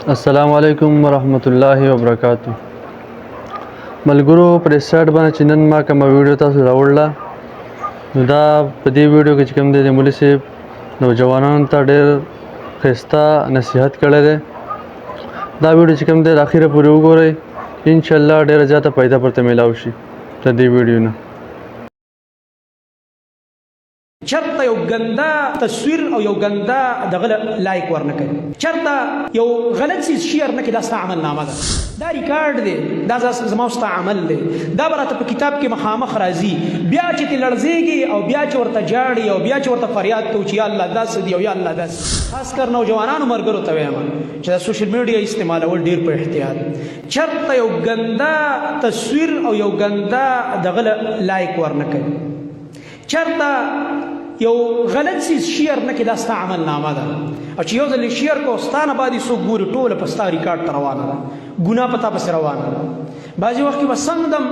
السلام علیکم ورحمت الله وبرکاتہ. ملګرو پر سټ باندې چې نن ما کومه ویډیو تاسو راوړله نو دا په دې ویډیو کې چې کوم دی د مولوي صاحب نوجوانانو ته ډېر ښایسته نصیحت کړی دی. دا ویډیو چې کوم دی د اخره پورې وګورئ، انشاءالله ډېره زیاته فایده پرته میلاو شي د دې ویډیو نه. چرته یو ګنده تصویر او یو ګنده دغه لایک ورنه کوي، چرته یو غلط څیز شیر نه کوي، دا ستا عمل نامه ده، دا ریکارډ دی، دا زما او ستا عمل دی. دا به راته په کتاب کې مخامخ راځي، بیا چې ته لړزېږي او بیا چې ورته جاړي او بیا چې ورته فریاد کوو چې یا الله داسې دي او یا الله داسې. خاص کر نوجوانانو ملګرو ته وایم چې دا سوشل میډیا استعمالول ډېر په احتیاط. چرته یو ګنده تصویر او یو ګنده دغه لایک ورنه کوي، چرته یو غلط څیز شیر نه کې، دا ستا عمل نامه ده. او چې یو ځل یې شیر کو ستا نه بعد یې څوک ګوري ټوله په ستا ریکارډ ته روانه ده، ګناه په تا پسې روانه ده. بعضې وخت کې به سم دم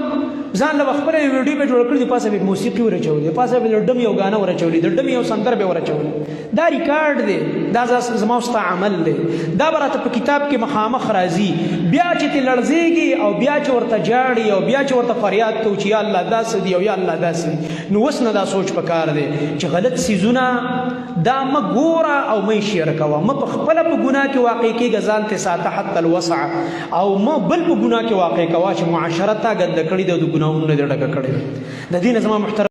ځان له به خپله یو ویډیو به جوړه کړې دي، پاسه به موسیقي ورچولې، پاسه به د ډم یو ګانه ورچولې، د ډم یو سندر به ورچولې. دا ریکارډ دی، دا زما او ستا عمل دی. دا به راته په کتاب کې مخامخ راځي، بیا چې ته لړزېږي او بیا چې ورته جاړي او بیا چې ورته فریاد کوو چې یا الله داسې دي او یا الله داسې دي. نو اوس نه دا سوچ پکار دی چې غلط څیزونه دا مه ګوره او مه یې شیر کوه، مه په خپله په ګناه کې واقع کېږه، ځان ته ساته حتی الوسع، او مه بل په ګناه کې واقع کوه چې معاشره تا ګنده کړې ده او د ګناهونو نه دې ډکه کړې ده. د دې نه زما محترم